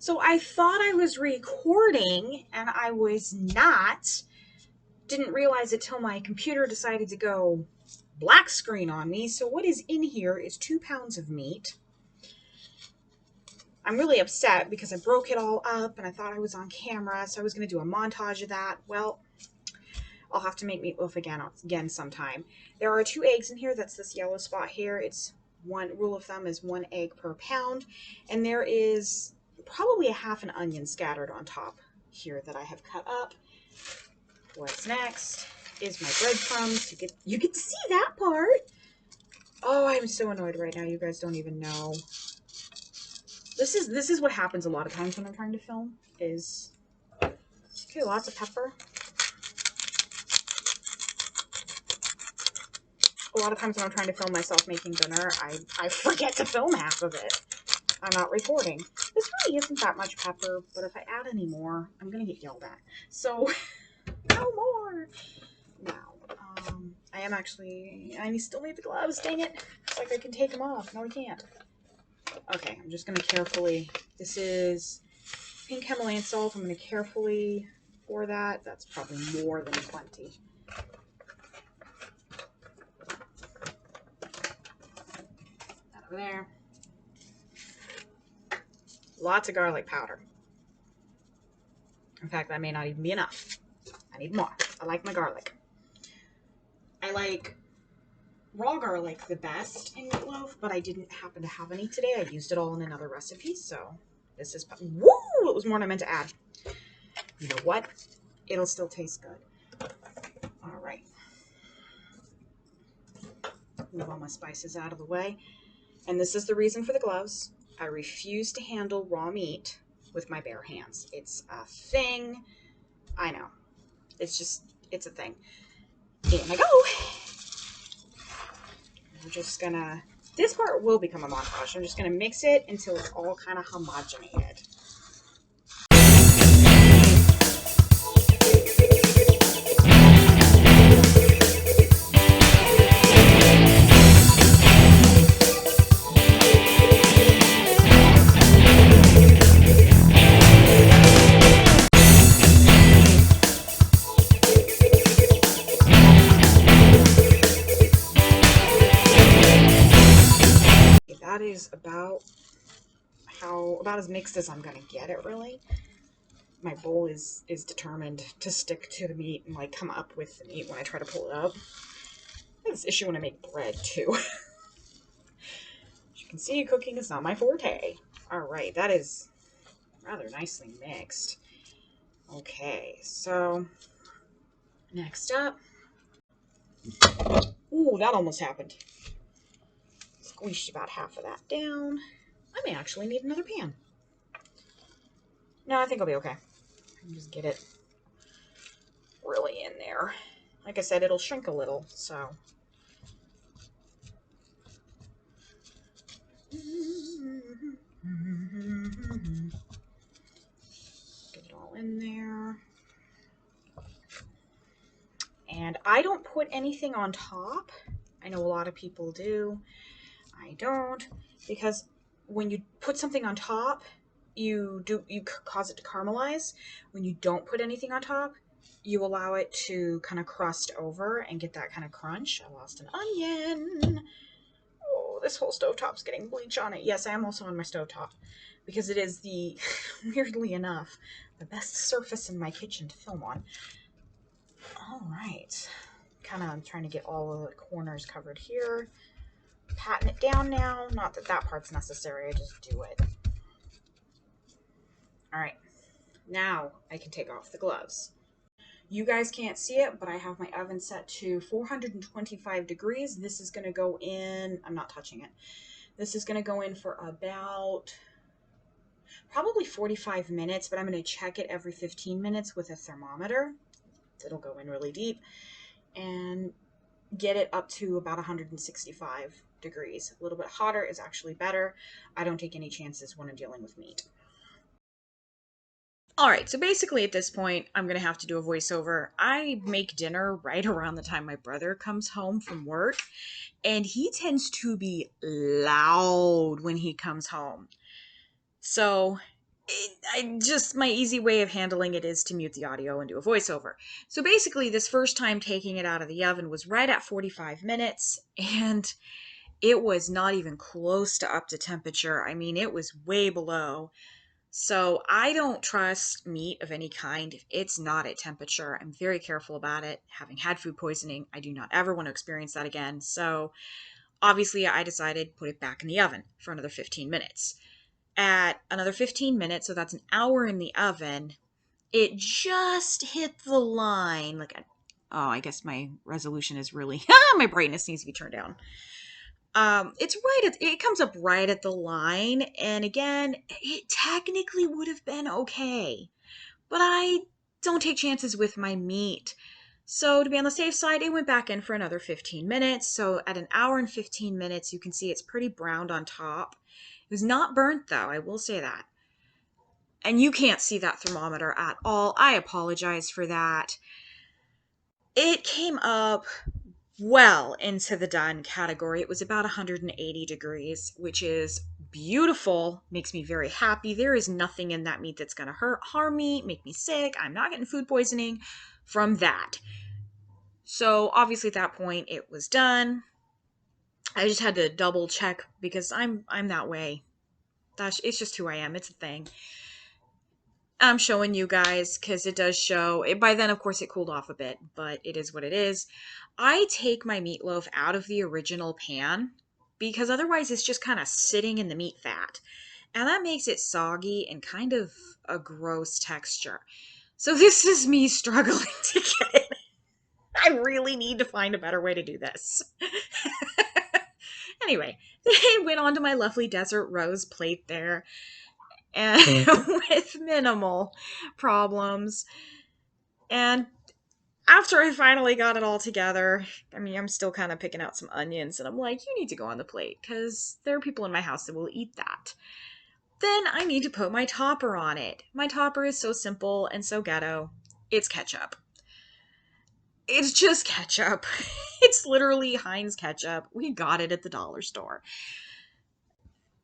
So I thought I was recording and I was not. Didn't realize it till my computer decided to go black screen on me. So what is in here is 2 pounds of meat. I'm really upset because I broke it all up and I thought I was on camera, so I was going to do a montage of that. Well, I'll have to make meatloaf again sometime. There are 2 eggs in here. That's this yellow spot here. It's one rule of thumb is 1 egg per pound, and there is probably a half an onion scattered on top here that I have cut up. What's next is my breadcrumbs. You get to see that part. Oh, I'm so annoyed right now. You guys don't even know. This is what happens a lot of times when I'm trying to film. Is okay, lots of pepper. A lot of times when I'm trying to film myself making dinner, I forget to film half of it. I'm not recording. This really isn't that much pepper, but if I add any more, I'm gonna get yelled at. So, no more. Now, I still need the gloves, dang it. It's like I can take them off. No, I can't. Okay, I'm just gonna carefully, this is pink Himalayan salt. I'm gonna carefully pour that. That's probably more than plenty. That over there. Lots of garlic powder. In fact, that may not even be enough. I need more. I like my garlic. I like raw garlic the best in meatloaf, but I didn't happen to have any today. I used it all in another recipe, so this is... Woo! It was more than I meant to add. You know what? It'll still taste good. All right. Move all my spices out of the way. And this is the reason for the gloves. I refuse to handle raw meat with my bare hands. It's a thing. I know. It's a thing. In I go. We're just gonna, this part will become a montage. I'm just gonna mix it until it's all kind of homogenated. That is about as mixed as I'm gonna get it, really. My bowl is determined to stick to the meat and like come up with the meat when I try to pull it up. I have this issue when I make bread too. As you can see, cooking is not my forte. All right, that is rather nicely mixed. Okay, so next up. Ooh, that almost happened. Squeezed about half of that down. I may actually need another pan. No, I think I'll be okay. Just get it really in there. Like I said, it'll shrink a little, so. Get it all in there. And I don't put anything on top. I know a lot of people do. I don't, because when you put something on top, you cause it to caramelize. When you don't put anything on top, you allow it to kind of crust over and get that kind of crunch. I lost an onion. Oh, this whole stovetop's getting bleach on it. Yes, I am also on my stovetop because it is the, weirdly enough, the best surface in my kitchen to film on. All right. Kind of trying to get all of the corners covered here. Patting it down now. Not that that part's necessary. I just do it. All right. Now I can take off the gloves. You guys can't see it, but I have my oven set to 425 degrees. This is going to go in, I'm not touching it. This is going to go in for about probably 45 minutes, but I'm going to check it every 15 minutes with a thermometer. It'll go in really deep and get it up to about 165 degrees. A little bit hotter is actually better. I don't take any chances when I'm dealing with meat. All right, so basically at this point, I'm going to have to do a voiceover. I make dinner right around the time my brother comes home from work, and he tends to be loud when he comes home. So my easy way of handling it is to mute the audio and do a voiceover. So basically, this first time taking it out of the oven was right at 45 minutes, and it was not even close to up to temperature. I mean, it was way below. So I don't trust meat of any kind if it's not at temperature. I'm very careful about it. Having had food poisoning, I do not ever want to experience that again. So obviously, I decided put it back in the oven for another 15 minutes. At another 15 minutes, so that's an hour in the oven, it just hit the line. Oh, I guess my resolution is really, my brightness needs to be turned down. It's right it comes up right at the line, and again, it technically would have been okay, but I don't take chances with my meat. So to be on the safe side, it went back in for another 15 minutes. So at an hour and 15 minutes, you can see it's pretty browned on top. It was not burnt though, I will say that. And you can't see that thermometer at all. I apologize for that. It came up well into the done category. It was about 180 degrees, which is beautiful, makes me very happy. There is nothing in that meat that's going to harm me, make me sick. I'm not getting food poisoning from that. So obviously at that point it was done. I just had to double check because I'm that way. It's just who I am. It's a thing. I'm showing you guys because it does show it. By then, of course, it cooled off a bit, but it is what it is. I take my meatloaf out of the original pan because otherwise it's just kind of sitting in the meat fat. And that makes it soggy and kind of a gross texture. So this is me struggling to get it. I really need to find a better way to do this. Anyway, it went onto my lovely desert rose plate there, and with minimal problems. And after I finally got it all together, I mean, I'm still kind of picking out some onions, and I'm like, you need to go on the plate, because there are people in my house that will eat that. Then I need to put my topper on it. My topper is so simple and so ghetto. It's ketchup. It's just ketchup. It's literally Heinz ketchup. We got it at the dollar store.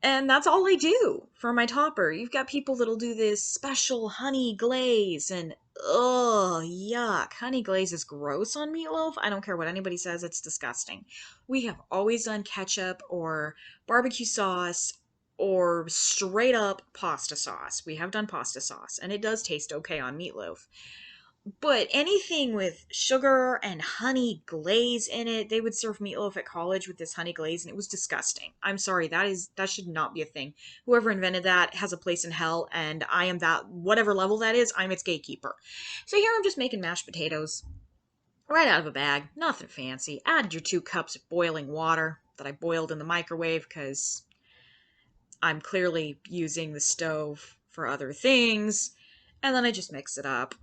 And that's all I do for my topper. You've got people that'll do this special honey glaze, and ugh, yuck. Honey glaze is gross on meatloaf. I don't care what anybody says, it's disgusting. We have always done ketchup or barbecue sauce or straight up pasta sauce. We have done pasta sauce, and it does taste okay on meatloaf. But anything with sugar and honey glaze in it, they would serve meatloaf at college with this honey glaze, and it was disgusting. I'm sorry, that should not be a thing. Whoever invented that has a place in hell, and I am that, whatever level that is, I'm its gatekeeper. So here I'm just making mashed potatoes right out of a bag, nothing fancy. Add your 2 cups of boiling water that I boiled in the microwave because I'm clearly using the stove for other things, and then I just mix it up.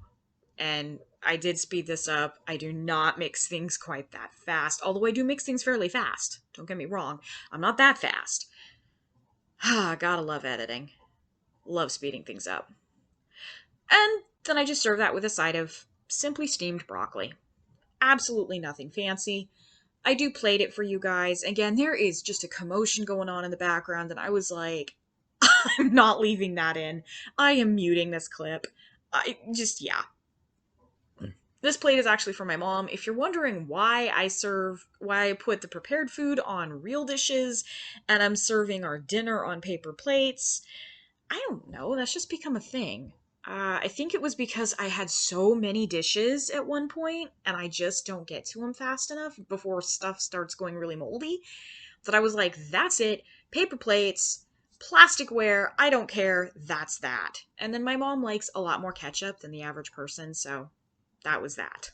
And I did speed this up. I do not mix things quite that fast, although I do mix things fairly fast. Don't get me wrong. I'm not that fast. Ah, gotta love editing. Love speeding things up. And then I just serve that with a side of simply steamed broccoli. Absolutely nothing fancy. I do plate it for you guys. Again, there is just a commotion going on in the background, and I was like, I'm not leaving that in. I am muting this clip. Yeah. This plate is actually for my mom. If you're wondering why I put the prepared food on real dishes and I'm serving our dinner on paper plates, I don't know. That's just become a thing. I think it was because I had so many dishes at one point and I just don't get to them fast enough before stuff starts going really moldy that I was like, that's it. Paper plates, plasticware, I don't care. That's that. And then my mom likes a lot more ketchup than the average person, so that was that.